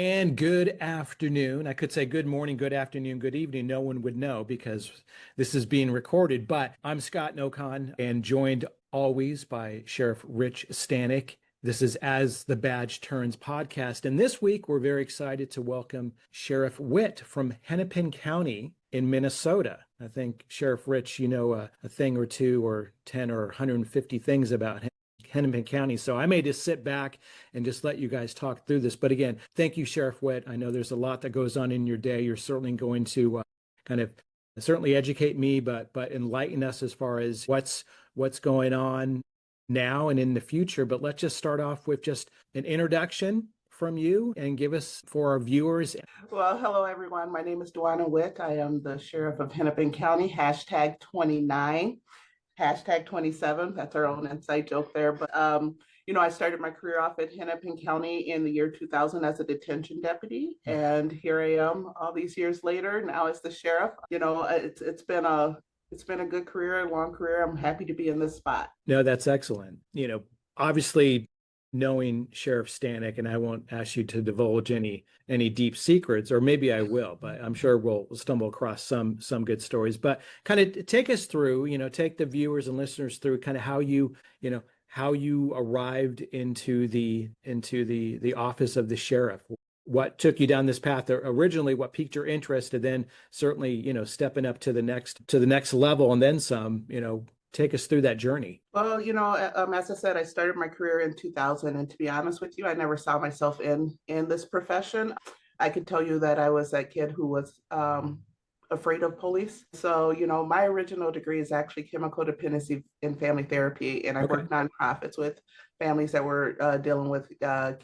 And good afternoon. I could say good morning, good afternoon, good evening. No one would know because this is being recorded. But I'm Scott Nocon and joined always by Sheriff Rich Stanek. This is As the Badge Turns podcast. And this week, we're very excited to welcome Sheriff Witt from Hennepin County in Minnesota. I think, Sheriff Rich, you know a thing or two or 10 or 150 things about Hennepin County. So I may just sit back and just let you guys talk through this. But again, thank you, Sheriff Witt. I know there's a lot that goes on in your day. You're certainly going to kind of certainly educate me, but enlighten us as far as what's going on now and in the future. But let's just start off with just an introduction from you and give us for our viewers. Well, hello, everyone. My name is Dawanna Witt. I am the Sheriff of Hennepin County, hashtag 29. Hashtag 27, that's our own inside joke there. But, I started my career off at Hennepin County in the year 2000 as a detention deputy. And here I am all these years later, now as the sheriff. It's been a good career, a long career. I'm happy to be in this spot. No, that's excellent. Obviously, knowing Sheriff Stanek, and I won't ask you to divulge any deep secrets, or maybe I will, but I'm sure we'll stumble across some good stories. But kind of take us through, take the viewers and listeners through kind of how you arrived into the office of the sheriff. What took you down this path originally? What piqued your interest, and then certainly, stepping up to the next level and then some. Take us through that journey. Well, as I said, I started my career in 2000, and to be honest with you, I never saw myself in this profession. I could tell you that I was that kid who was afraid of police. So, my original degree is actually chemical dependency and family therapy, and I work nonprofits with families that were dealing with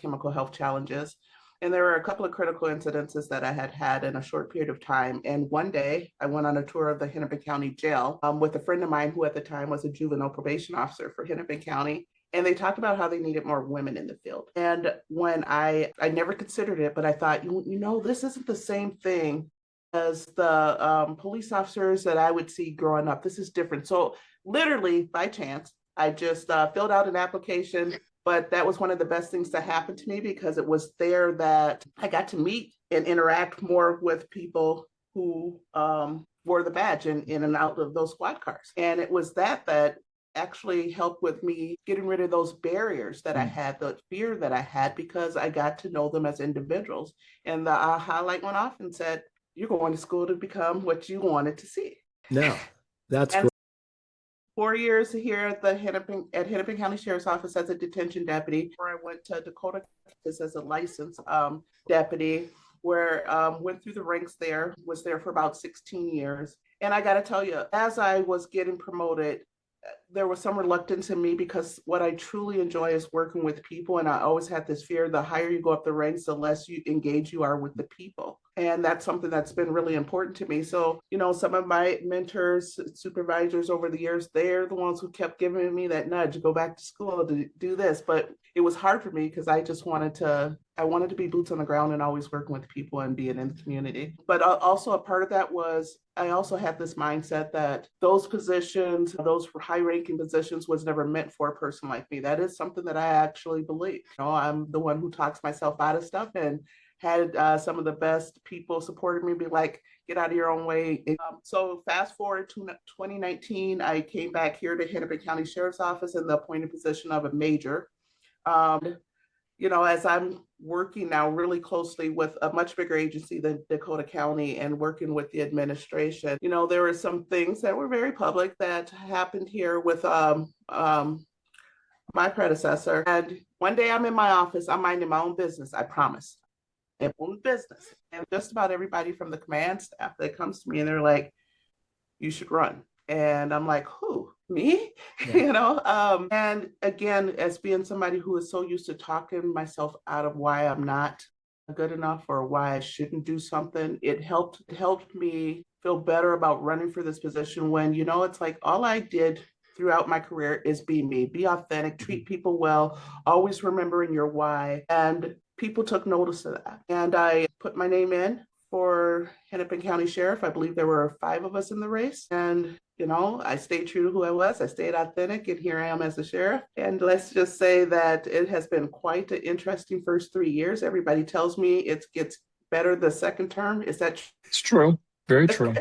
chemical health challenges. And there were a couple of critical incidences that I had in a short period of time. And one day I went on a tour of the Hennepin County Jail with a friend of mine who at the time was a juvenile probation officer for Hennepin County. And they talked about how they needed more women in the field. And when I never considered it, but I thought, this isn't the same thing as the police officers that I would see growing up. This is different. So literally by chance, I just filled out an application. But that was one of the best things to happen to me because it was there that I got to meet and interact more with people who wore the badge in and out of those squad cars. And it was that actually helped with me getting rid of those barriers that I had, the fear that I had, because I got to know them as individuals. And the aha light went off and said, you're going to school to become what you wanted to see. No, that's great. 4 years here at Hennepin County Sheriff's Office as a detention deputy, where I went to Dakota as a licensed deputy, where went through the ranks there, was there for about 16 years. And I got to tell you, as I was getting promoted, there was some reluctance in me because what I truly enjoy is working with people. And I always had this fear, the higher you go up the ranks, the less you engage you are with the people. And that's something that's been really important to me. So, some of my mentors, supervisors over the years, they're the ones who kept giving me that nudge, go back to school to do this. But it was hard for me because I just wanted to be boots on the ground and always working with people and being in the community. But also a part of that was I also had this mindset that those positions, those high-ranking positions was never meant for a person like me. That is something that I actually believe. I'm the one who talks myself out of stuff and had some of the best people supported me, be like, get out of your own way. So fast forward to 2019, I came back here to Hennepin County Sheriff's Office in the appointed position of a major. As I'm working now really closely with a much bigger agency than Dakota County and working with the administration, there were some things that were very public that happened here with my predecessor. And one day I'm in my office, I'm minding my own business, I promise. My own business. And just about everybody from the command staff that comes to me and they're like, you should run. And I'm like, who? Me? Yeah. And again, as being somebody who is so used to talking myself out of why I'm not good enough or why I shouldn't do something, it helped me feel better about running for this position when, it's like all I did throughout my career is be me, be authentic, treat people well, always remembering your why. And people took notice of that. And I put my name in for Hennepin County Sheriff. I believe there were 5 of us in the race. And, I stayed true to who I was. I stayed authentic, and here I am as a sheriff. And let's just say that it has been quite an interesting first 3 years. Everybody tells me it gets better the second term. Is that true? It's true. Very true.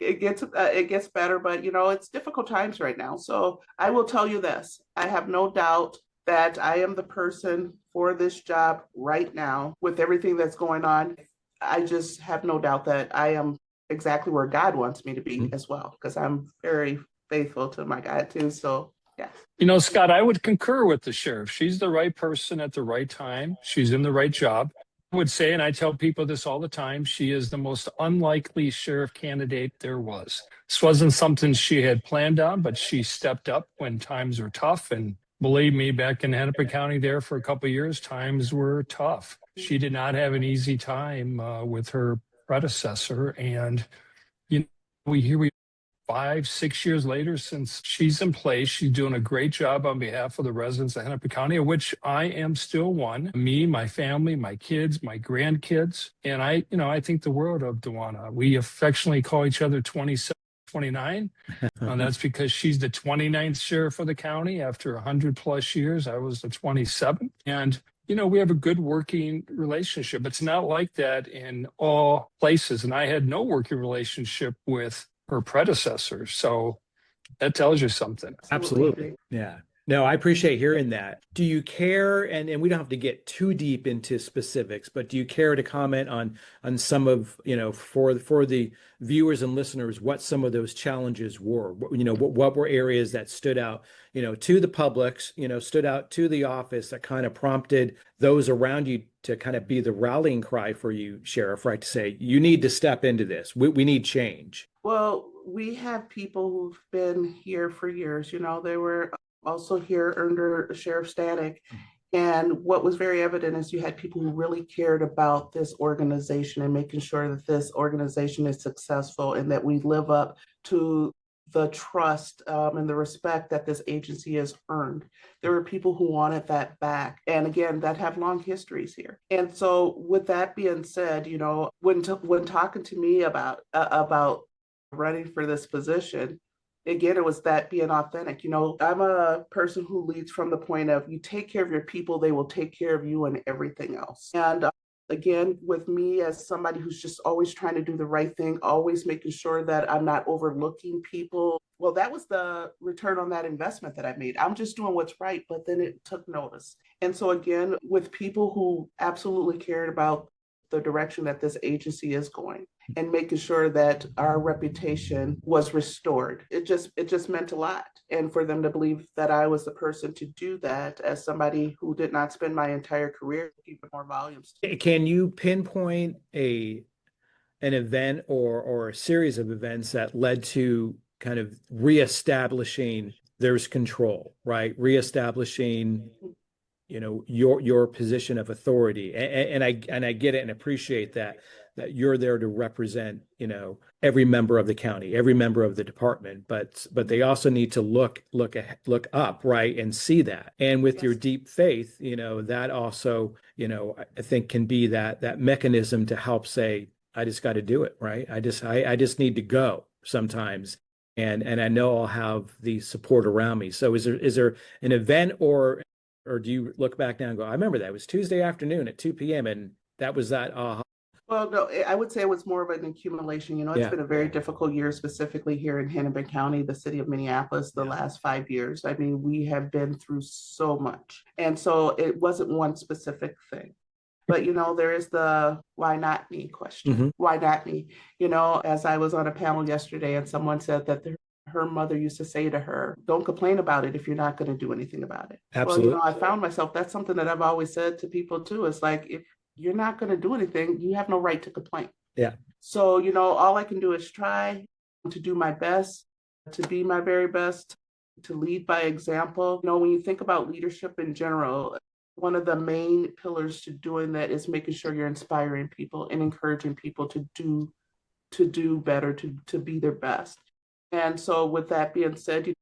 It gets better, but it's difficult times right now. So I will tell you this: I have no doubt that I am the person for this job right now with everything that's going on. I just have no doubt that I am exactly where God wants me to be as well, because I'm very faithful to my God too. So yeah. Scott, I would concur with the sheriff. She's the right person at the right time. She's in the right job. I would say, and I tell people this all the time, she is the most unlikely sheriff candidate there was. This wasn't something she had planned on, but she stepped up when times were tough. And believe me, back in Hennepin County there for a couple of years, times were tough. She did not have an easy time with her predecessor. And, we 5-6 years later since she's in place. She's doing a great job on behalf of the residents of Hennepin County, of which I am still one. Me, my family, my kids, my grandkids. And I think the world of Dawanna. We affectionately call each other 2729. And that's because she's the 29th sheriff of the county after 100 plus years. I was the 27th. And we have a good working relationship. It's not like that in all places. And I had no working relationship with her predecessor. So that tells you something. Absolutely. Yeah. No, I appreciate hearing that. Do you care, and we don't have to get too deep into specifics, but do you care to comment on some of, for the viewers and listeners, what some of those challenges were? What were areas that stood out, to the publics, stood out to the office that kind of prompted those around you to kind of be the rallying cry for you, Sheriff, right? To say, you need to step into this. We need change. Well, we have people who've been here for years. They were also here under Sheriff Stanek. And what was very evident is you had people who really cared about this organization and making sure that this organization is successful and that we live up to the trust and the respect that this agency has earned. There were people who wanted that back. And again, that have long histories here. And so with that being said, when talking to me about running for this position, again, it was that being authentic. I'm a person who leads from the point of, you take care of your people, they will take care of you and everything else. And again, with me as somebody who's just always trying to do the right thing, always making sure that I'm not overlooking people. Well, that was the return on that investment that I made. I'm just doing what's right, but then it took notice. And so again, with people who absolutely cared about the direction that this agency is going and making sure that our reputation was restored. It just meant a lot. And for them to believe that I was the person to do that, as somebody who did not spend my entire career keeping more volumes. Can you pinpoint an event or a series of events that led to kind of reestablishing there's control, right? Reestablishing your position of authority, and I get it and appreciate that you're there to represent every member of the county, every member of the department, but they also need to look up, right, and see that. And with your deep faith, that also I think can be that mechanism to help say, I just got to do it, right? I just need to go sometimes. And I know I'll have the support around me. So is there an event or do you look back now and go, I remember that it was Tuesday afternoon at 2 p.m. and that was that aha? Well, no, I would say it was more of an accumulation. It's been a very difficult year, specifically here in Hennepin County, the city of Minneapolis, the last 5 years. I mean, we have been through so much. And so it wasn't one specific thing. But, there is the why not me question. Mm-hmm. Why not me? As I was on a panel yesterday and someone said that her mother used to say to her, don't complain about it if you're not going to do anything about it. Absolutely. Well, I found myself, that's something that I've always said to people too. It's like, if you're not going to do anything, you have no right to complain. Yeah. So, all I can do is try to do my best, to be my very best, to lead by example. When you think about leadership in general, one of the main pillars to doing that is making sure you're inspiring people and encouraging people to do better, to be their best. And so with that being said,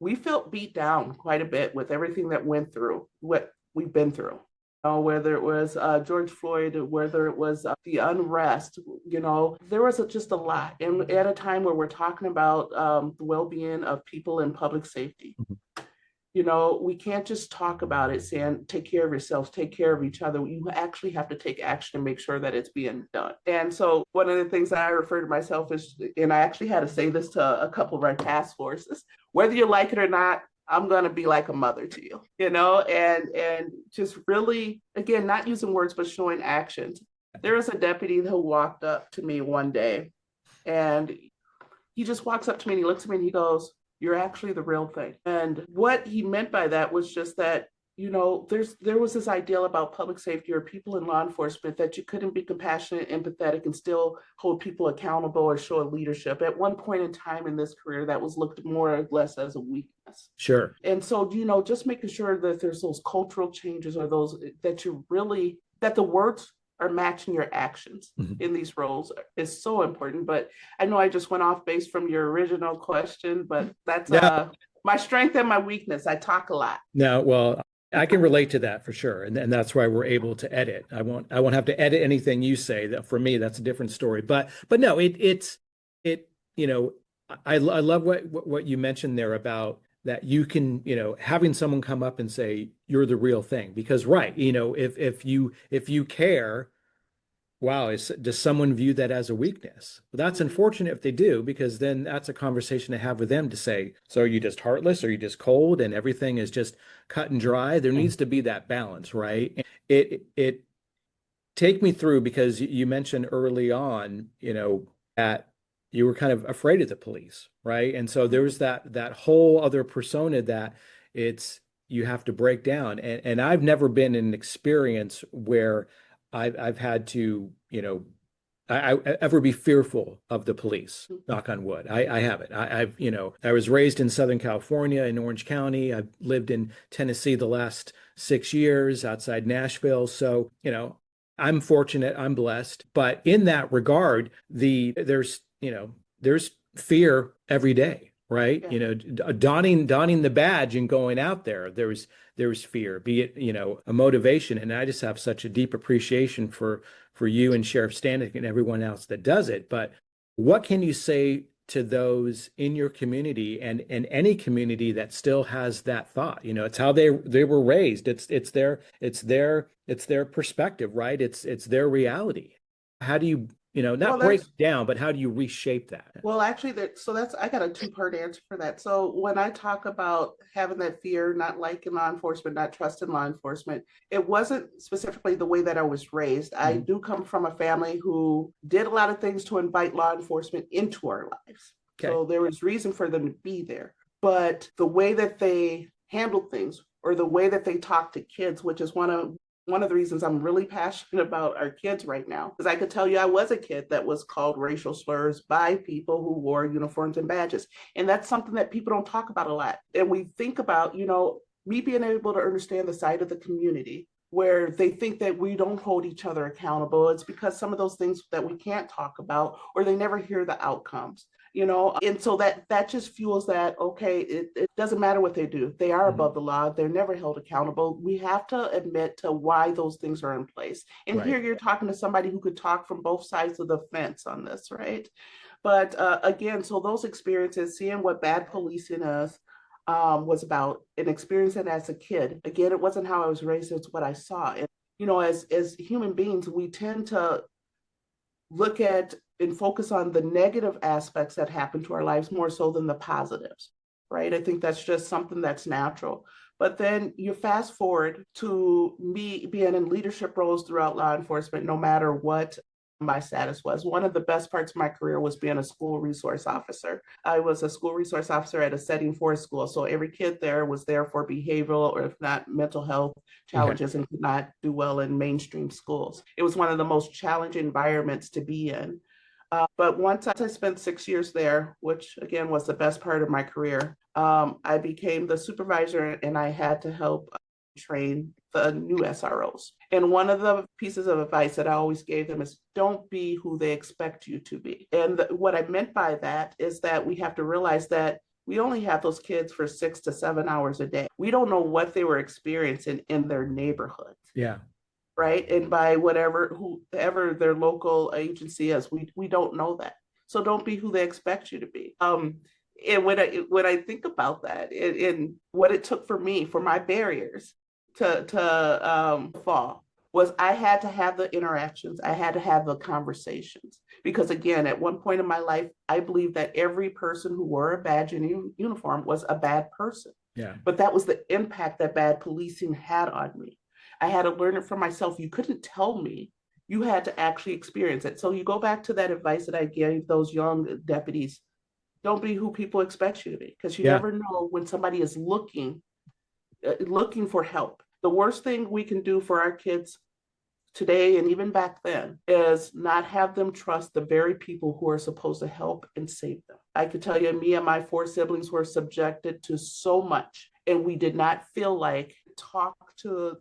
we felt beat down quite a bit with everything that went through, what we've been through. whether it was George Floyd, whether it was the unrest, there was just a lot. And at a time where we're talking about the well-being of people in public safety, we can't just talk about it saying, take care of yourselves, take care of each other. You actually have to take action and make sure that it's being done. And so one of the things that I refer to myself is, and I actually had to say this to a couple of our task forces, whether you like it or not, I'm going to be like a mother to you, and just really, again, not using words, but showing actions. There was a deputy who walked up to me one day, and he just walks up to me and he looks at me and he goes, "You're actually the real thing." And what he meant by that was just that, there was this ideal about public safety or people in law enforcement that you couldn't be compassionate, empathetic, and still hold people accountable or show leadership. At one point in time in this career, that was looked more or less as a weakness. Sure. And so, just making sure that there's those cultural changes or those that the words are matching your actions in these roles is so important. But I know I just went off base from your original question, but that's my strength and my weakness. I talk a lot. No, well, I can relate to that for sure. And that's why we're able to edit. I won't have to edit anything you say. That for me, that's a different story. But no, I love what you mentioned there about that you can, having someone come up and say, "You're the real thing," because right, if you care, wow, does someone view that as a weakness? Well, that's unfortunate if they do, because then that's a conversation to have with them to say, so are you just heartless? Are you just cold and everything is just cut and dry? There needs to be that balance, right? It take me through, because you mentioned early on, that you were kind of afraid of the police, right? And so there's that whole other persona that you have to break down. And I've never been in an experience where I've had to, I ever be fearful of the police, knock on wood. I haven't. I was raised in Southern California in Orange County. I've lived in Tennessee the last 6 years outside Nashville. So, I'm fortunate, I'm blessed. But in that regard, there's fear every day, right? Yeah. Donning the badge and going out there, there's fear, be it, a motivation. And I just have such a deep appreciation for you and Sheriff Stanek and everyone else that does it. But what can you say to those in your community and any community that still has that thought? It's how they were raised. It's their perspective, right? It's their reality. How do you not break it down, but how do you reshape that? Well, actually, I got a two-part answer for that. So when I talk about having that fear, not liking law enforcement, not trusting law enforcement, it wasn't specifically the way that I was raised. I do come from a family who did a lot of things to invite law enforcement into our lives. Okay. So there was reason for them to be there. But the way that they handled things, or the way that they talk to kids, which is one of the reasons I'm really passionate about our kids right now, because I could tell you I was a kid that was called racial slurs by people who wore uniforms and badges. And that's something that people don't talk about a lot. And we think about, me being able to understand the side of the community where they think that we don't hold each other accountable. It's because some of those things that we can't talk about, or they never hear the outcomes. And so that just fuels that, okay, it doesn't matter what they do. They are above the law. They're never held accountable. We have to admit to why those things are in place. And right. Here you're talking to somebody who could talk from both sides of the fence on this, right? But again, so those experiences, seeing what bad policing is, was about, and experiencing it as a kid. Again, it wasn't how I was raised, it's what I saw. And, as human beings, we tend to look at and focus on the negative aspects that happen to our lives more so than the positives, right? I think that's just something that's natural. But then you fast forward to me being in leadership roles throughout law enforcement, no matter what my status was. One of the best parts of my career was being a school resource officer. I was a school resource officer at a setting for a school. So every kid there was there for behavioral, or if not mental health challenges, and could not do well in mainstream schools. It was one of the most challenging environments to be in. But once I spent 6 years there, which again was the best part of my career, I became the supervisor, and I had to help train the new SROs. And one of the pieces of advice that I always gave them is, don't be who they expect you to be. And what I meant by that is that we have to realize that we only have those kids for 6 to 7 hours a day. We don't know what they were experiencing in their neighborhoods. Yeah. right? And by whoever their local agency is, we don't know that. So don't be who they expect you to be. And when I think about that and what it took for me, for my barriers to fall, was I had to have the interactions, I had to have the conversations. Because again, at one point in my life, I believed that every person who wore a badge and uniform was a bad person. Yeah. But that was the impact that bad policing had on me. I had to learn it for myself. You couldn't tell me. You had to actually experience it. So you go back to that advice that I gave those young deputies. Don't be who people expect you to be, because you Yeah. never know when somebody is looking for help. The worst thing we can do for our kids today and even back then is not have them trust the very people who are supposed to help and save them. I could tell you, me and my 4 siblings were subjected to so much, and we did not feel like talk to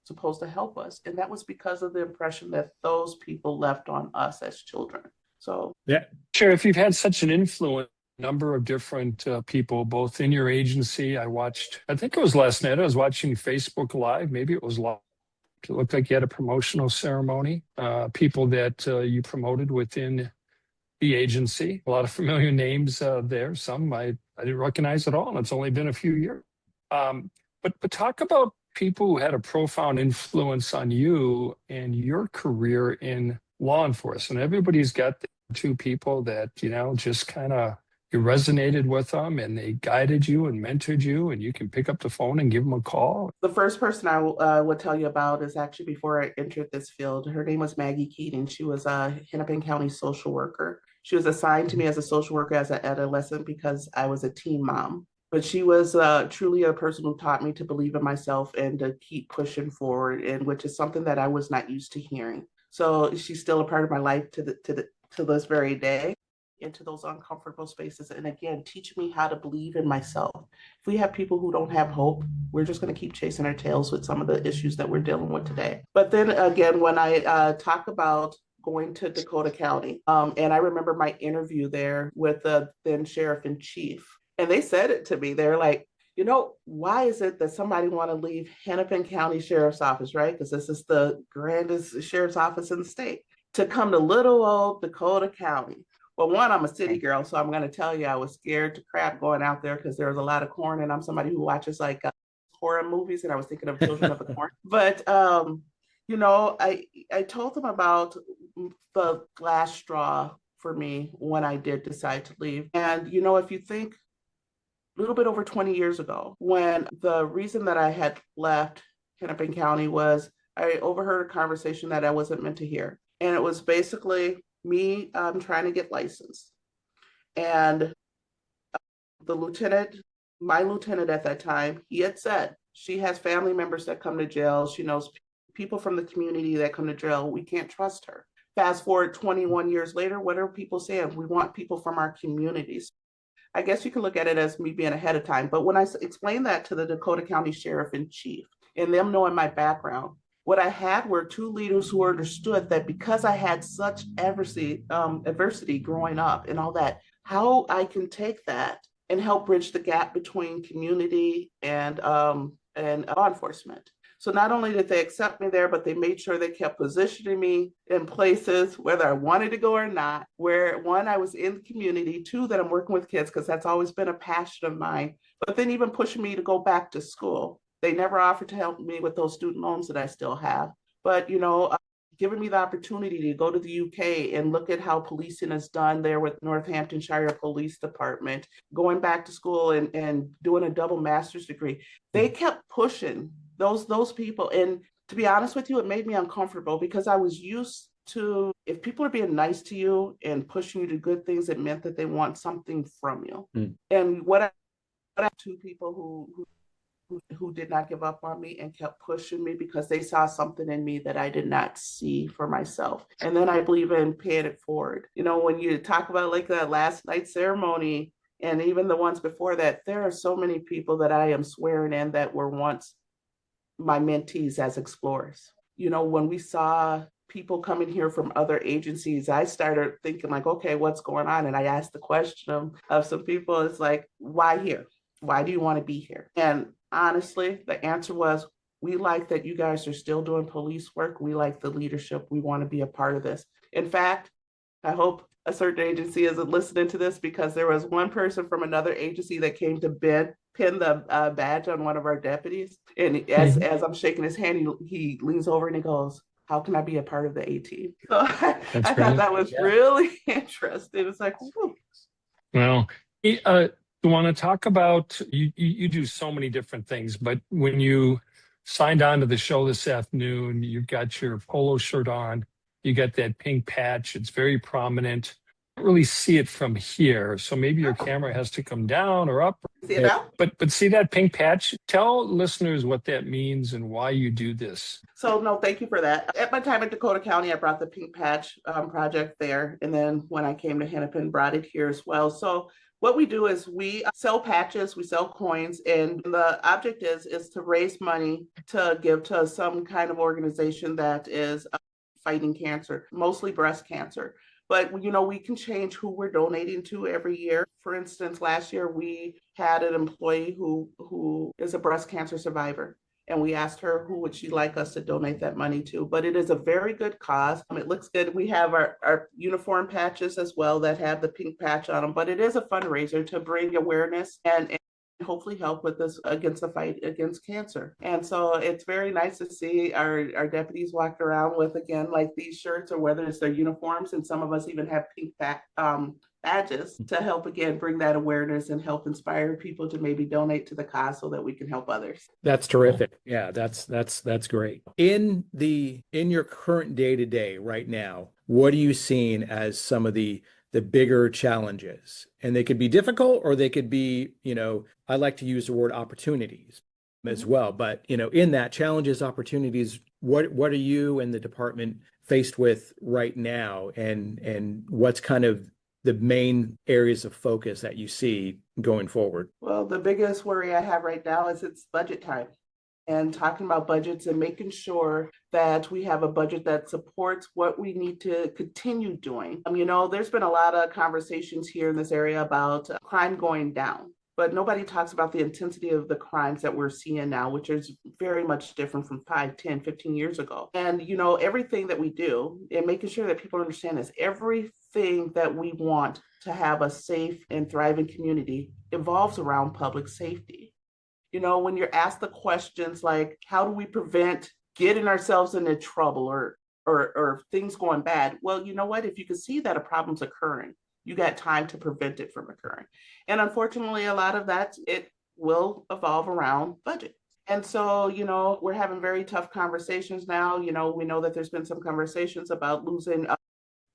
supposed to help us. And that was because of the impression that those people left on us as children. So, Yeah. Sheriff, you've had such an influence, number of different people, both in your agency. I think it was last night, I was watching Facebook Live. Maybe it was live. It looked like you had a promotional ceremony, people that you promoted within the agency. A lot of familiar names there. Some I didn't recognize at all, and it's only been a few years. But talk about people who had a profound influence on you and your career in law enforcement. Everybody's got the 2 people that, just kind of you resonated with them and they guided you and mentored you, and you can pick up the phone and give them a call. the first person I would tell you about is actually before I entered this field. Her name was Maggie Keating. She was a Hennepin County social worker. She was assigned to me as a social worker as an adolescent because I was a teen mom. But she was truly a person who taught me to believe in myself and to keep pushing forward, and which is something that I was not used to hearing. So she's still a part of my life to this very day, into those uncomfortable spaces. And again, teach me how to believe in myself. If we have people who don't have hope, we're just going to keep chasing our tails with some of the issues that we're dealing with today. But then again, when I talk about going to Dakota County, and I remember my interview there with the then sheriff in chief, and they said it to me. They're like, why is it that somebody want to leave Hennepin County Sheriff's Office, right? Because this is the grandest sheriff's office in the state, to come to little old Dakota County. Well, one, I'm a city girl, so I'm going to tell you I was scared to crap going out there because there was a lot of corn, and I'm somebody who watches like horror movies, and I was thinking of Children of the Corn. But I told them about the last straw for me when I did decide to leave. And if you think a little bit over 20 years ago, when the reason that I had left Hennepin County was I overheard a conversation that I wasn't meant to hear. And it was basically me trying to get licensed. And my lieutenant at that time, he had said, she has family members that come to jail. She knows people from the community that come to jail. We can't trust her. Fast forward 21 years later, what are people saying? We want people from our communities. I guess you can look at it as me being ahead of time. But when I explained that to the Dakota County Sheriff in Chief, and them knowing my background, what I had were 2 leaders who understood that because I had such adversity growing up and all that, how I can take that and help bridge the gap between community and law enforcement. So not only did they accept me there, but they made sure they kept positioning me in places, whether I wanted to go or not, where 1, I was in the community, 2, that I'm working with kids, because that's always been a passion of mine, but then even pushing me to go back to school. They never offered to help me with those student loans that I still have, but giving me the opportunity to go to the UK and look at how policing is done there with Northamptonshire Police Department, going back to school and doing a double master's degree. They kept pushing those people. And to be honest with you, it made me uncomfortable because I was used to, if people are being nice to you and pushing you to good things, it meant that they want something from you. And what I have 2 people who did not give up on me and kept pushing me because they saw something in me that I did not see for myself. And then I believe in paying it forward. When you talk about like that last night ceremony and even the ones before that, there are so many people that I am swearing in that were once my mentees as explorers. When we saw people coming here from other agencies, I started thinking like, okay, what's going on? And I asked the question of some people, it's like, why here? Why do you want to be here? And honestly, the answer was, We like that you guys are still doing police work. We like the leadership. We want to be a part of this. In fact, I hope a certain agency isn't listening to this, because there was one person from another agency that came to pin the badge on one of our deputies. And as I'm shaking his hand, he leans over and he goes, "How can I be a part of the A team?" So I thought that was really interesting. It's like, whew. Well, you want to talk about, you do so many different things, but when you signed on to the show this afternoon, you've got your polo shirt on, you got that pink patch, it's very prominent. I don't really see it from here, so maybe your camera has to come down or up. See it now? But see that pink patch? Tell listeners what that means and why you do this. So no, thank you for that. At my time at Dakota County, I brought the Pink Patch project there. And then when I came to Hennepin, brought it here as well. So what we do is we sell patches, we sell coins, and the object is to raise money to give to some kind of organization that is fighting cancer, mostly breast cancer. But, you know, we can change who we're donating to every year. For instance, last year we had an employee who is a breast cancer survivor. And we asked her who would she like us to donate that money to. But it is a very good cause. It looks good. We have our uniform patches as well that have the pink patch on them. But it is a fundraiser to bring awareness and hopefully help with this against the fight against cancer. And so it's very nice to see our deputies walk around with, again, like these shirts, or whether it's their uniforms, and some of us even have pink badges to help, again, bring that awareness and help inspire people to maybe donate to the cause so that we can help others. That's terrific. Yeah, that's great. In your current day-to-day right now, what are you seeing as some of the bigger challenges? And they could be difficult, or they could be, you know, I like to use the word opportunities as well. But, you know, in that challenges, opportunities, what are you and the department faced with right now? And what's kind of the main areas of focus that you see going forward? Well, the biggest worry I have right now is it's budget time. And talking about budgets and making sure that we have a budget that supports what we need to continue doing. You know, there's been a lot of conversations here in this area about crime going down, but nobody talks about the intensity of the crimes that we're seeing now, which is very much different from 5, 10, 15 years ago. And, you know, everything that we do, and making sure that people understand this, everything that we want to have a safe and thriving community evolves around public safety. You know, when you're asked the questions like, how do we prevent getting ourselves into trouble or things going bad? Well, you know what? If you can see that a problem's occurring, you got time to prevent it from occurring. And unfortunately, a lot of that, it will evolve around budget. And so, you know, we're having very tough conversations now. You know, we know that there's been some conversations about losing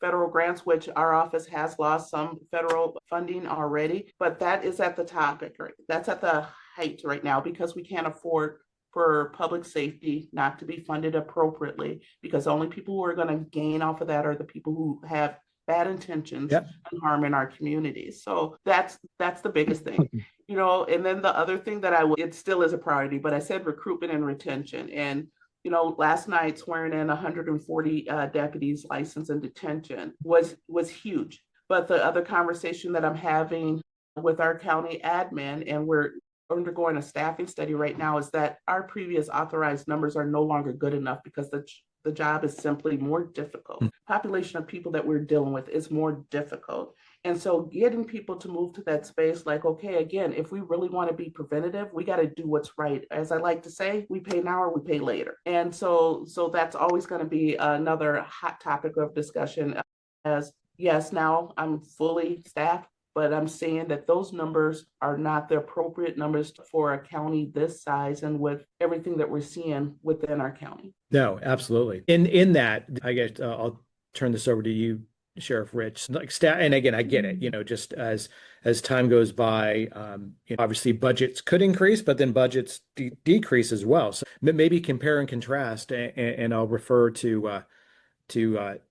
federal grants, which our office has lost some federal funding already, but that is at the topic, right? That's at the height right now, because we can't afford for public safety not to be funded appropriately, because the only people who are going to gain off of that are the people who have bad intentions and harm in our communities. So that's the biggest thing, you know. And then the other thing that it still is a priority, but I said recruitment and retention. And you know, last night swearing in 140 deputies licensed in detention was huge. But the other conversation that I'm having with our county admin, and we're undergoing a staffing study right now, is that our previous authorized numbers are no longer good enough, because the job is simply more difficult. Population of people that we're dealing with is more difficult. And so getting people to move to that space, like, okay, again, if we really want to be preventative, we got to do what's right. As I like to say, we pay now or we pay later. And so that's always going to be another hot topic of discussion. As yes, now I'm fully staffed, but I'm saying that those numbers are not the appropriate numbers for a county this size and with everything that we're seeing within our county. No, absolutely. In that, I guess I'll turn this over to you, Sheriff Rich. Like and again, I get it. You know, just as time goes by, you know, obviously budgets could increase, but then budgets decrease as well. So maybe compare and contrast, and I'll refer to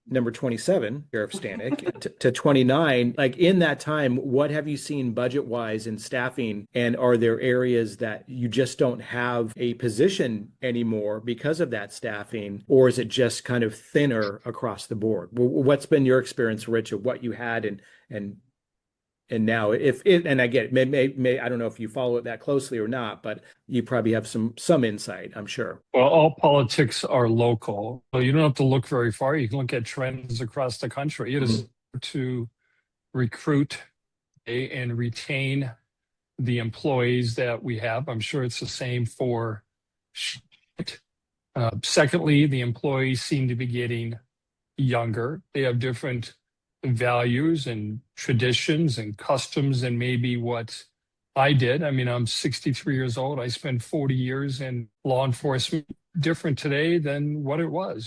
number 27, Sheriff Stanek, to 29. Like in that time, what have you seen budget-wise in staffing? And are there areas that you just don't have a position anymore because of that staffing? Or is it just kind of thinner across the board? What's been your experience, Rich, of what you had and And now, if it, and I get it, may I don't know if you follow it that closely or not, but you probably have some insight, I'm sure. Well, all politics are local. So you don't have to look very far. You can look at trends across the country. It is to recruit and retain the employees that we have. I'm sure it's the same for secondly, the employees seem to be getting younger. They have different values and traditions and customs than maybe what I did. I mean, I'm 63 years old. I spent 40 years in law enforcement. Different today than what it was.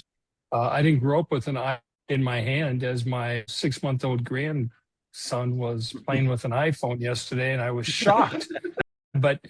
I didn't grow up with an eye in my hand as my 6-month-old grandson was playing with an iPhone yesterday, and I was shocked. But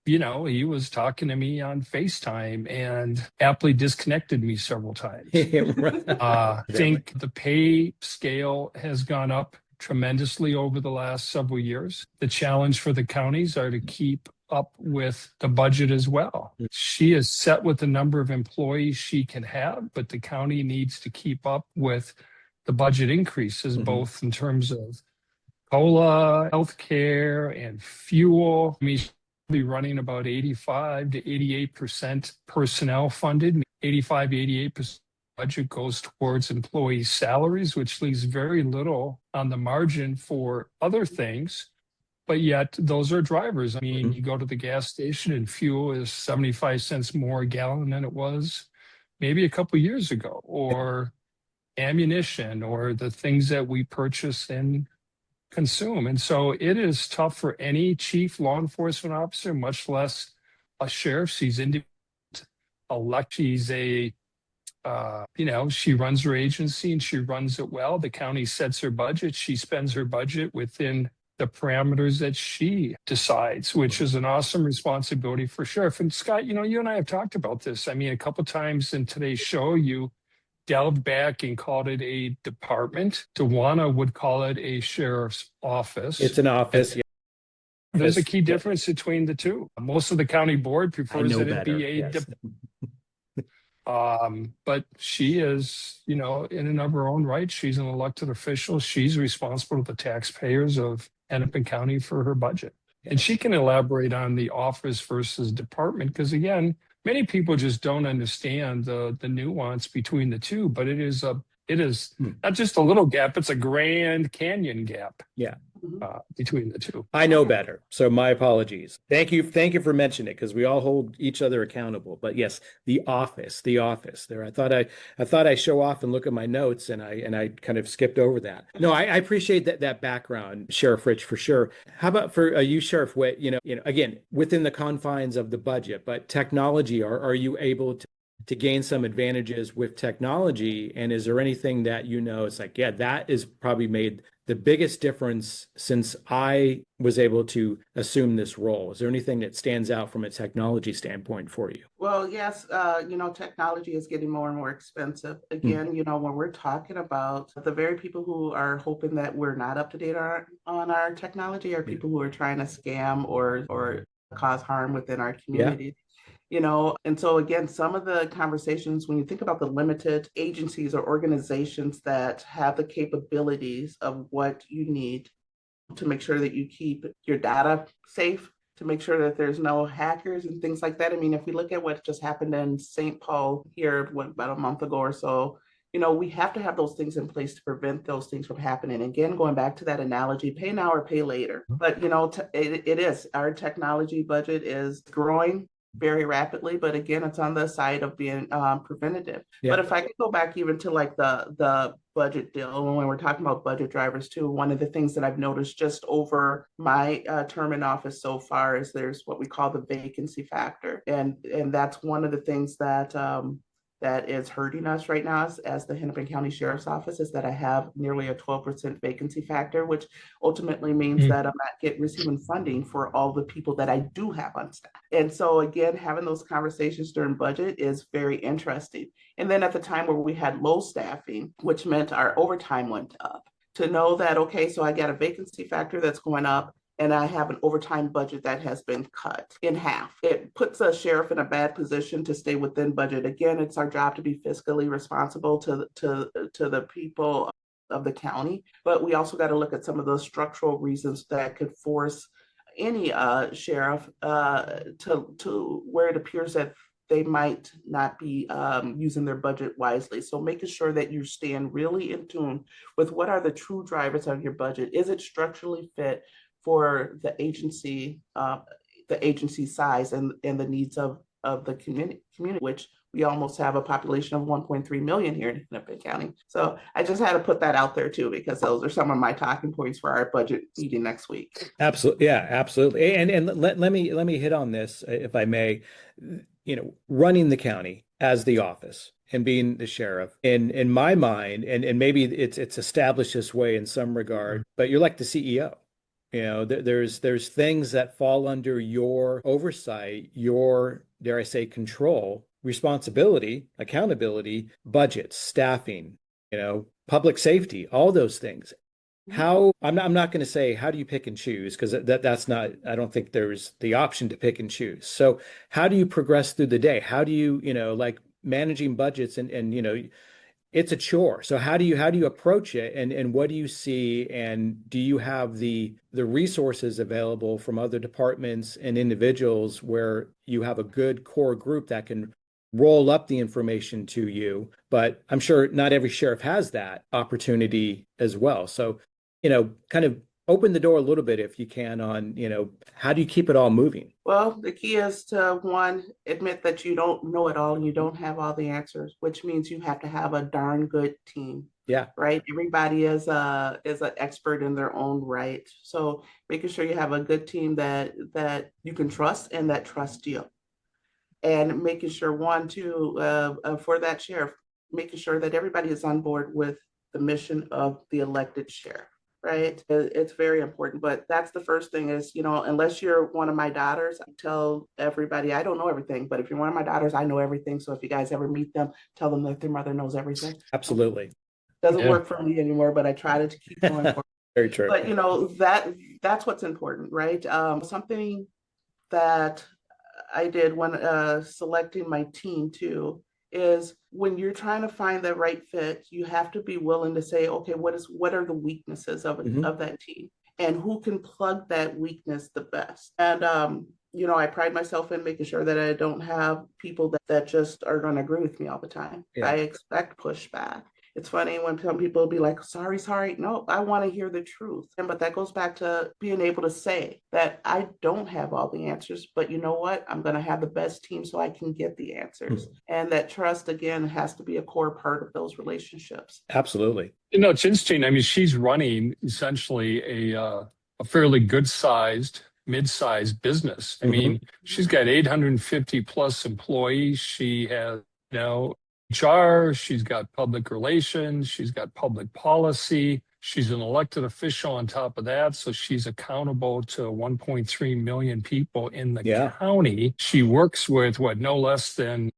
he was talking to me on FaceTime and aptly disconnected me several times. I think the pay scale has gone up tremendously over the last several years. The challenge for the counties are to keep up with the budget as well. She is set with the number of employees she can have, but the county needs to keep up with the budget increases, both in terms of COLA, healthcare, and fuel. I mean, be running about 85 to 88% personnel funded. 85 to 88% budget goes towards employee salaries, which leaves very little on the margin for other things. But yet those are drivers. I mean, you go to the gas station and fuel is 75 cents more a gallon than it was maybe a couple of years ago, or ammunition, or the things that we purchase and consume. And so it is tough for any chief law enforcement officer, much less a sheriff. She's independent, she's she runs her agency and she runs it well. The county sets her budget. She spends her budget within the parameters that she decides, which is an awesome responsibility for sheriff. And Scott, you and I have talked about this. I mean, a couple of times in today's show, you delved back and called it a department. Dawanna would call it a sheriff's office. It's an office. There's a key difference between the two. Most of the county board prefers that it be a but she is, in and of her own right, she's an elected official. She's responsible to the taxpayers of Hennepin County for her budget. And she can elaborate on the office versus department, because again, many people just don't understand the nuance between the two, but it is not just a little gap, it's a Grand Canyon gap. Yeah. Between the two. I know better, so my apologies. Thank you for mentioning it, because we all hold each other accountable. But yes, the office there. I thought I show off and look at my notes, and I kind of skipped over that. No, I appreciate that background, Sheriff Rich, for sure. How about for you, Sheriff Witt? Again, within the confines of the budget, but technology, are you able to gain some advantages with technology? And is there anything that it's like, yeah, that is probably made the biggest difference since I was able to assume this role? Is there anything that stands out from a technology standpoint for you? Well, yes, technology is getting more and more expensive. Again, when we're talking about the very people who are hoping that we're not up to date on our technology are people who are trying to scam or cause harm within our community. And so again, some of the conversations, when you think about the limited agencies or organizations that have the capabilities of what you need to make sure that you keep your data safe, to make sure that there's no hackers and things like that. I mean, if we look at what just happened in St. Paul here, about a month ago or so, we have to have those things in place to prevent those things from happening. Again, going back to that analogy, pay now or pay later. But, it is, our technology budget is growing very rapidly, but again, it's on the side of being preventative. Yeah. But if I could go back even to like the budget deal, when we're talking about budget drivers too, one of the things that I've noticed just over my term in office so far is there's what we call the vacancy factor, and that's one of the things that that is hurting us right now as the Hennepin County Sheriff's Office, is that I have nearly a 12% vacancy factor, which ultimately means that I'm not receiving funding for all the people that I do have on staff. And so again, having those conversations during budget is very interesting. And then at the time where we had low staffing, which meant our overtime went up, to know that, okay, so I got a vacancy factor that's going up, and I have an overtime budget that has been cut in half. It puts a sheriff in a bad position to stay within budget. Again, it's our job to be fiscally responsible to the people the county, but we also got to look at some of those structural reasons that could force any sheriff to where it appears that they might not be using their budget wisely. So making sure that you stand really in tune with what are the true drivers of your budget. Is it structurally fit for the agency size and the needs of the community, which we almost have a population of 1.3 million here in Hennepin County. So I just had to put that out there too, because those are some of my talking points for our budget meeting next week. Absolutely. Yeah, absolutely. And let me hit on this, if I may. Running the county as the office and being the sheriff, in my mind, and maybe it's established this way in some regard, but you're like the CEO. There's things that fall under your oversight, your, dare I say, control, responsibility, accountability, budgets, staffing, public safety, all those things. How I'm not going to say how do you pick and choose, because that's not, I don't think there's the option to pick and choose. So how do you progress through the day? How do you, like managing budgets and it's a chore. So how do you approach it, and what do you see, and do you have the resources available from other departments and individuals where you have a good core group that can roll up the information to you? But I'm sure not every sheriff has that opportunity as well. So kind of open the door a little bit if you can on, how do you keep it all moving? Well, the key is to, one, admit that you don't know it all and you don't have all the answers, which means you have to have a darn good team. Yeah. Right. Everybody is an expert in their own right. So making sure you have a good team that you can trust and that trust you. And making sure, one, two, for that sheriff, making sure that everybody is on board with the mission of the elected sheriff. Right. It's very important. But that's the first thing is, unless you're one of my daughters, I tell everybody, I don't know everything, but if you're one of my daughters, I know everything. So if you guys ever meet them, tell them that their mother knows everything. Absolutely. Doesn't work for me anymore, but I try to keep going forward. Very true. But that's what's important, right? Something that I did when selecting my team too is when you're trying to find the right fit, you have to be willing to say, okay, what are the weaknesses of that team, and who can plug that weakness the best? And I pride myself in making sure that I don't have people that just are going to agree with me all the time. Yeah. I expect pushback. It's funny when some people will be like, sorry. No, I want to hear the truth. But that goes back to being able to say that I don't have all the answers, but you know what? I'm going to have the best team so I can get the answers. And that trust, again, has to be a core part of those relationships. Absolutely. It's interesting. I mean, she's running essentially a fairly good-sized, mid-sized business. I mean, she's got 850 plus employees. She has, HR, she's got public relations, she's got public policy, she's an elected official on top of that, so she's accountable to 1.3 million people in the county. She works with no less than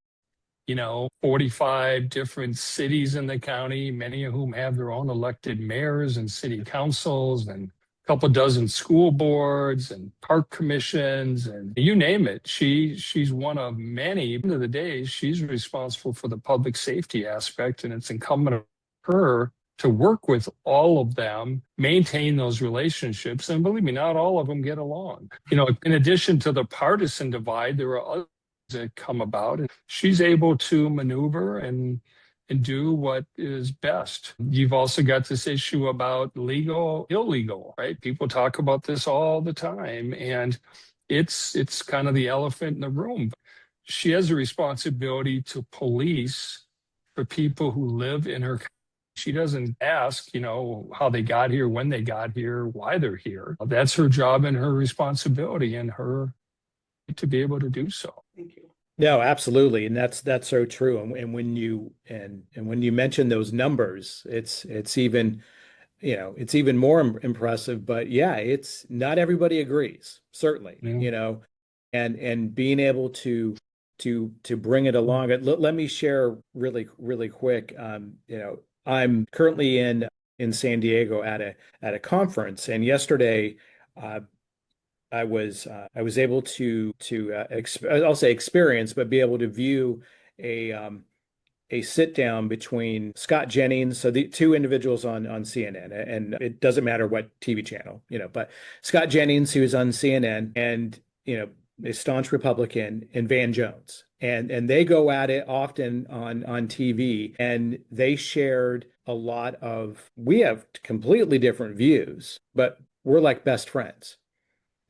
45 different cities in the county, many of whom have their own elected mayors and city councils, and couple dozen school boards and park commissions, and you name it. She's one of many. At the end of the day, she's responsible for the public safety aspect, and it's incumbent on her to work with all of them, maintain those relationships. And believe me, not all of them get along. In addition to the partisan divide, there are others that come about, and she's able to maneuver and do what is best. You've also got this issue about legal, illegal, right? People talk about this all the time, and it's kind of the elephant in the room. She has a responsibility to police for people who live in her. She doesn't ask, how they got here, when they got here, why they're here. That's her job and her responsibility, and her to be able to do so. Thank you. No, absolutely, and that's so true. And when you mention those numbers, it's even it's even more impressive. But yeah, it's not everybody agrees, certainly. And being able to bring it along. Let me share really quick. I'm currently in San Diego at a conference, and yesterday. I was able to I'll say experience, but be able to view a sit down between Scott Jennings, so the two individuals on CNN, and it doesn't matter what TV channel, but Scott Jennings, who was on CNN, and a staunch Republican, and Van Jones. And they go at it often on TV, and they shared a lot of, we have completely different views, but we're like best friends.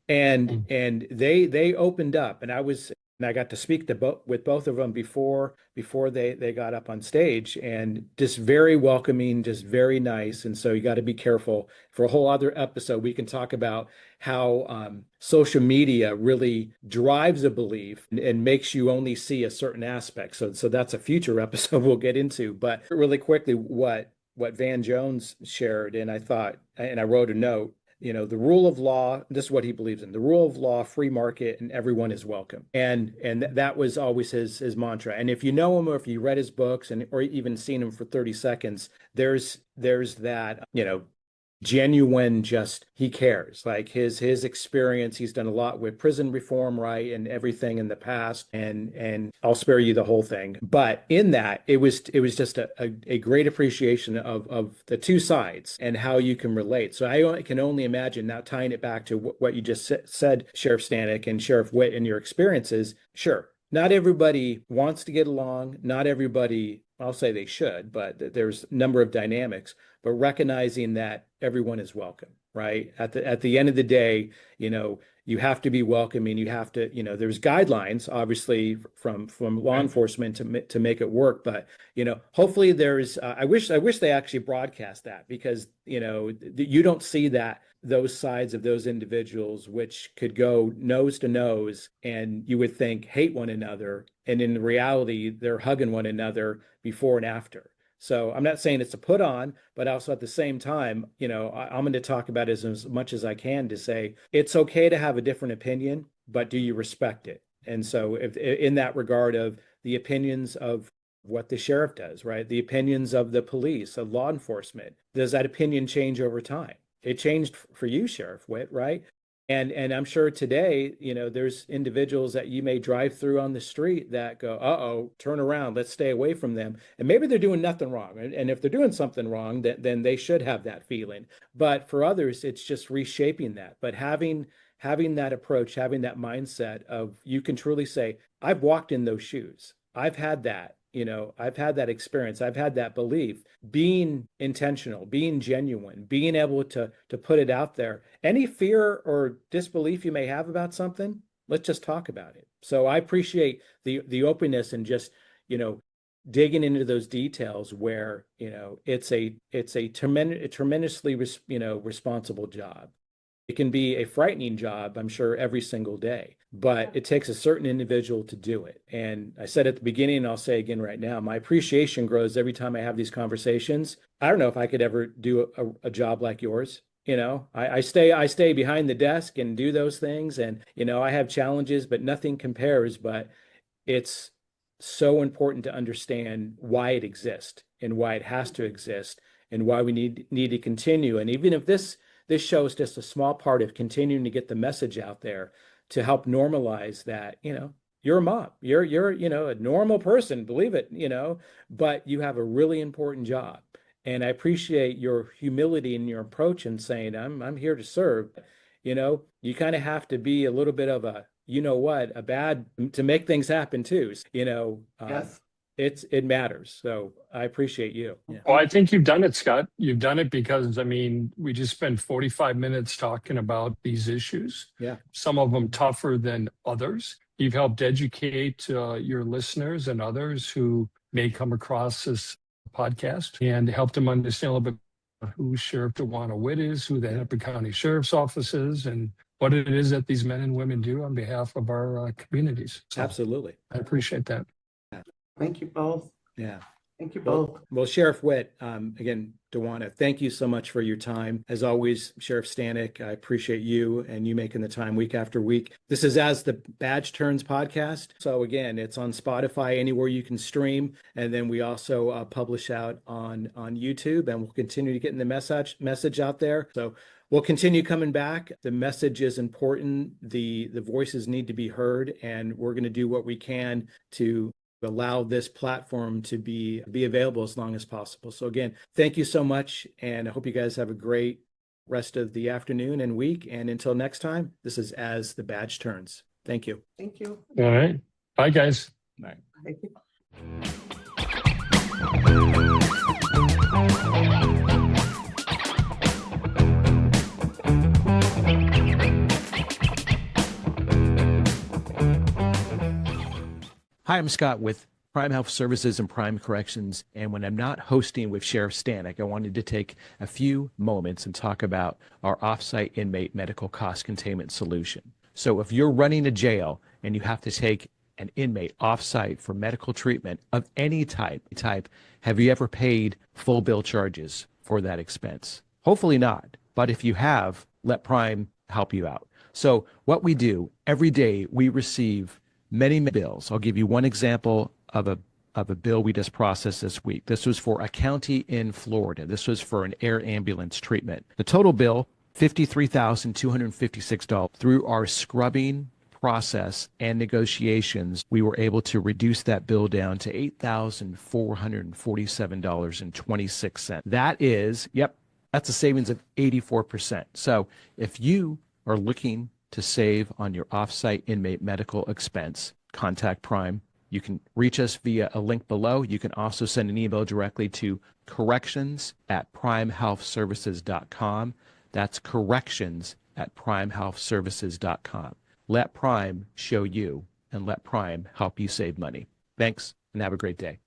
And they opened up, and I got to speak with both of them before they got up on stage, and just very welcoming, just very nice. And so you got to be careful. For a whole other episode, we can talk about how social media really drives a belief and makes you only see a certain aspect. So that's a future episode we'll get into. But really quickly, what Van Jones shared, and I thought, and I wrote a note. The rule of law, this is what he believes in: the rule of law, free market, and everyone is welcome. And that was always his mantra. And if you know him, or if you read his books, or even seen him for 30 seconds, there's that, genuine, just, he cares, like his experience. He's done a lot with prison reform, right, and everything in the past, and I'll spare you the whole thing. But in that, it was just a great appreciation of the two sides and how you can relate. So I can only imagine, now tying it back to what you just said, Sheriff Stanek and Sheriff Witt, and your experiences. Sure, not everybody wants to get along, not everybody, I'll say they should, but there's a number of dynamics. But recognizing that everyone is welcome, right? At the end of the day, you have to be welcoming. You have to, there's guidelines, obviously, from law enforcement to make it work. But hopefully there's. I wish they actually broadcast that, because you don't see those sides of those individuals, which could go nose to nose, and you would think hate one another, and in reality they're hugging one another before and after. So I'm not saying it's a put on, but also at the same time, I'm going to talk about it as much as I can, to say it's okay to have a different opinion, but do you respect it? And so if in that regard of the opinions of what the sheriff does, right? The opinions of the police, of law enforcement, does that opinion change over time? It changed for you, Sheriff Witt, right? And I'm sure today, there's individuals that you may drive through on the street that go, uh-oh, turn around, let's stay away from them. And maybe they're doing nothing wrong. And if they're doing something wrong, then they should have that feeling. But for others, it's just reshaping that. But having that approach, having that mindset of, you can truly say, I've walked in those shoes. I've had that. I've had that experience. I've had that belief. Being intentional, being genuine, being able to put it out there. Any fear or disbelief you may have about something, let's just talk about it. So I appreciate the openness, and just, digging into those details where, it's a tremendously responsible job. It can be a frightening job, I'm sure, every single day, but it takes a certain individual to do it. And I said at the beginning, and I'll say again right now, my appreciation grows every time I have these conversations. I don't know if I could ever do a job like yours. I stay behind the desk and do those things, and, I have challenges, but nothing compares. But it's so important to understand why it exists, and why it has to exist, and why we need to continue. And even if this show is just a small part of continuing to get the message out there, to help normalize that, you're a mom, you're a normal person, believe it, but you have a really important job. And I appreciate your humility and your approach in saying, I'm here to serve. You kind of have to be a little bit of a, a bad, to make things happen too. Yes. It matters. So I appreciate you. Yeah. Well, I think you've done it, Scott. You've done it because, we just spent 45 minutes talking about these issues. Yeah. Some of them tougher than others. You've helped educate your listeners and others who may come across this podcast, and help them understand a little bit who Sheriff Dawanna Witt is, who the Hennepin County Sheriff's Office is, and what it is that these men and women do on behalf of our communities. So Absolutely. I appreciate that. Thank you both. Yeah. Thank you both. Well, Sheriff Witt, again, Dawanna, thank you so much for your time. As always, Sheriff Stanek, I appreciate you and you making the time week after week. This is As the Badge Turns podcast. So again, it's on Spotify, anywhere you can stream. And then we also publish out on YouTube, and we'll continue to get the message out there. So we'll continue coming back. The message is important. The voices need to be heard, and we're going to do what we can to allow this platform to be available as long as possible. So again, thank you so much, and I hope you guys have a great rest of the afternoon and week. And until next time, this is As the Badge Turns. Thank you. Thank you. All right. Bye, guys. All right. Thank you. Hi, I'm Scott with Prime Health Services and Prime Corrections. And when I'm not hosting with Sheriff Stanek, I wanted to take a few moments and talk about our offsite inmate medical cost containment solution. So if you're running a jail and you have to take an inmate offsite for medical treatment of any type, have you ever paid full bill charges for that expense? Hopefully not. But if you have, let Prime help you out. So what we do every day, we receive many bills. I'll give you one example of a bill we just processed this week. This was for a county in Florida. This was for an air ambulance treatment. The total bill, $53,256. Through our scrubbing process and negotiations, we were able to reduce that bill down to $8,447.26. That is, that's a savings of 84%. So if you are looking to save on your offsite inmate medical expense, contact Prime. You can reach us via a link below. You can also send an email directly to corrections@primehealthservices.com. That's corrections@primehealthservices.com. Let Prime show you and let Prime help you save money. Thanks and have a great day.